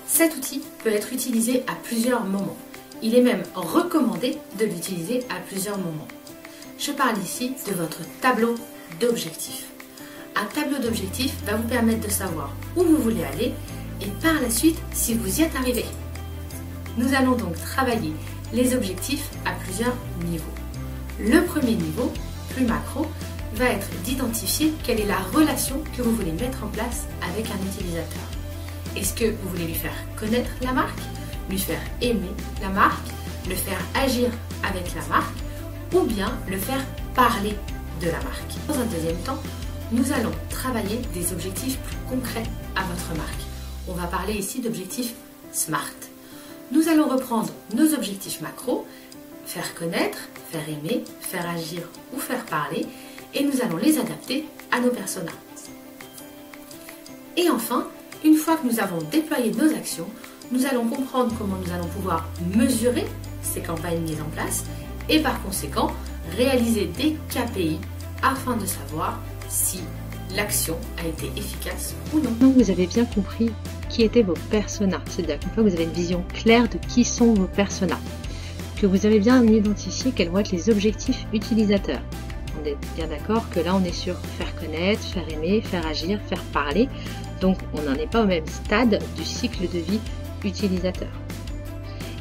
Cet outil peut être utilisé à plusieurs moments. Il est même recommandé de l'utiliser à plusieurs moments. Je parle ici de votre tableau d'objectifs. Un tableau d'objectifs va vous permettre de savoir où vous voulez aller et par la suite si vous y êtes arrivé. Nous allons donc travailler les objectifs à plusieurs niveaux. Le premier niveau, plus macro, va être d'identifier quelle est la relation que vous voulez mettre en place avec un utilisateur. Est-ce que vous voulez lui faire connaître la marque, lui faire aimer la marque, le faire agir avec la marque ou bien le faire parler de la marque? Dans un deuxième temps, nous allons travailler des objectifs plus concrets à votre marque. On va parler ici d'objectifs SMART. Nous allons reprendre nos objectifs macro, faire connaître, faire aimer, faire agir ou faire parler, et nous allons les adapter à nos personas. Et enfin, une fois que nous avons déployé nos actions, nous allons comprendre comment nous allons pouvoir mesurer ces campagnes mises en place et par conséquent réaliser des KPI afin de savoir si l'action a été efficace ou non. Donc vous avez bien compris qui étaient vos personas, c'est-à-dire qu'une fois que vous avez une vision claire de qui sont vos personas, que vous avez bien identifié quels vont être les objectifs utilisateurs. On est bien d'accord que là on est sur faire connaître, faire aimer, faire agir, faire parler, donc on n'en est pas au même stade du cycle de vie utilisateur.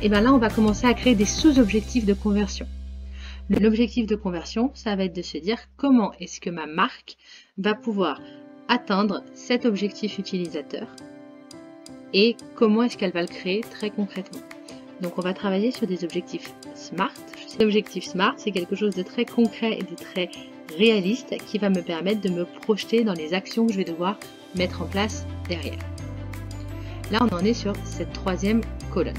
Et bien là on va commencer à créer des sous-objectifs de conversion. L'objectif de conversion, ça va être de se dire comment est-ce que ma marque va pouvoir atteindre cet objectif utilisateur et comment est-ce qu'elle va le créer très concrètement. Donc on va travailler sur des objectifs SMART. L'objectif SMART, c'est quelque chose de très concret et de très réaliste qui va me permettre de me projeter dans les actions que je vais devoir mettre en place derrière. Là, on en est sur cette troisième colonne.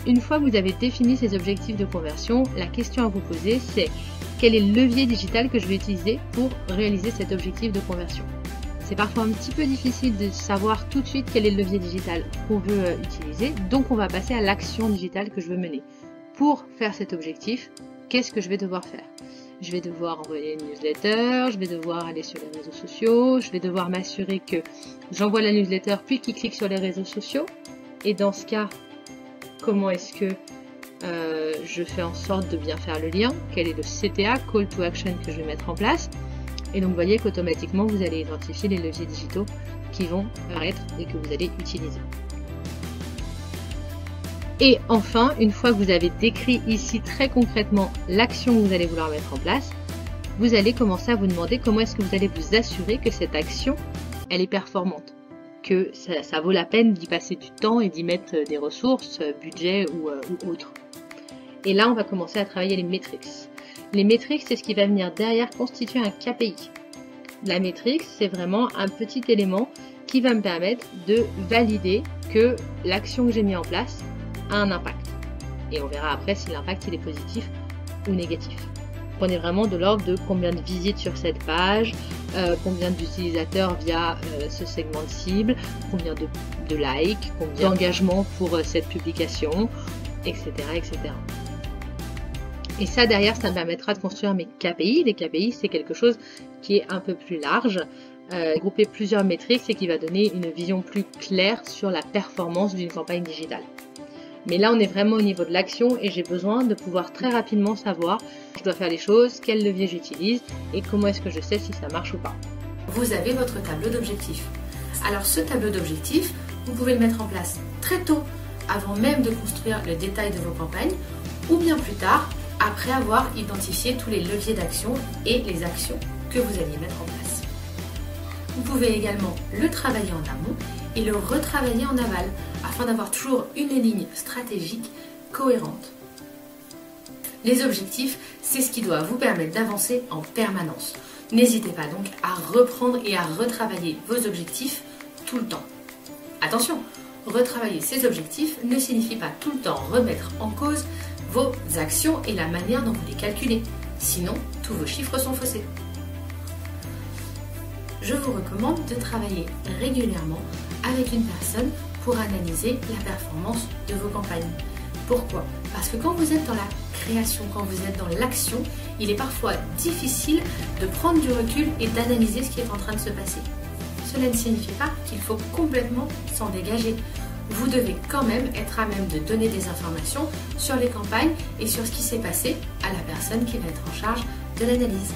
Une fois que vous avez défini ces objectifs de conversion, la question à vous poser, c'est quel est le levier digital que je vais utiliser pour réaliser cet objectif de conversion. C'est parfois un petit peu difficile de savoir tout de suite quel est le levier digital qu'on veut utiliser, donc on va passer à l'action digitale que je veux mener. Pour faire cet objectif, qu'est-ce que je vais devoir faire? Je vais devoir envoyer une newsletter, je vais devoir aller sur les réseaux sociaux, je vais devoir m'assurer que j'envoie la newsletter puis qu'il clique sur les réseaux sociaux. Et dans ce cas, comment est-ce que je fais en sorte de bien faire le lien? Quel est le CTA, Call to Action, que je vais mettre en place? Et donc vous voyez qu'automatiquement vous allez identifier les leviers digitaux qui vont apparaître et que vous allez utiliser. Et enfin, une fois que vous avez décrit ici très concrètement l'action que vous allez vouloir mettre en place, vous allez commencer à vous demander comment est-ce que vous allez vous assurer que cette action, elle est performante, que ça vaut la peine d'y passer du temps et d'y mettre des ressources, budget ou autre. Et là, on va commencer à travailler les métriques. Les métriques, c'est ce qui va venir derrière constituer un KPI. La métrique, c'est vraiment un petit élément qui va me permettre de valider que l'action que j'ai mis en place a un impact. Et on verra après si l'impact il est positif ou négatif. On est vraiment de l'ordre de combien de visites sur cette page, combien d'utilisateurs via ce segment de cible, combien de likes, combien d'engagements pour cette publication, etc., etc. Et ça, derrière, ça me permettra de construire mes KPI. Les KPI, c'est quelque chose qui est un peu plus large. Grouper plusieurs métriques, c'est qui va donner une vision plus claire sur la performance d'une campagne digitale. Mais là, on est vraiment au niveau de l'action et j'ai besoin de pouvoir très rapidement savoir je dois faire les choses, quel levier j'utilise et comment est-ce que je sais si ça marche ou pas. Vous avez votre tableau d'objectifs. Alors ce tableau d'objectifs, vous pouvez le mettre en place très tôt, avant même de construire le détail de vos campagnes, ou bien plus tard, après avoir identifié tous les leviers d'action et les actions que vous alliez mettre en place. Vous pouvez également le travailler en amont et le retravailler en aval afin d'avoir toujours une ligne stratégique cohérente. Les objectifs, c'est ce qui doit vous permettre d'avancer en permanence. N'hésitez pas donc à reprendre et à retravailler vos objectifs tout le temps. Attention, retravailler ces objectifs ne signifie pas tout le temps remettre en cause vos actions et la manière dont vous les calculez. Sinon, tous vos chiffres sont faussés. Je vous recommande de travailler régulièrement avec une personne pour analyser la performance de vos campagnes. Pourquoi? Parce que quand vous êtes dans la création, quand vous êtes dans l'action, il est parfois difficile de prendre du recul et d'analyser ce qui est en train de se passer. cela ne signifie pas qu'il faut complètement s'en dégager. Vous devez quand même être à même de donner des informations sur les campagnes et sur ce qui s'est passé à la personne qui va être en charge de l'analyse.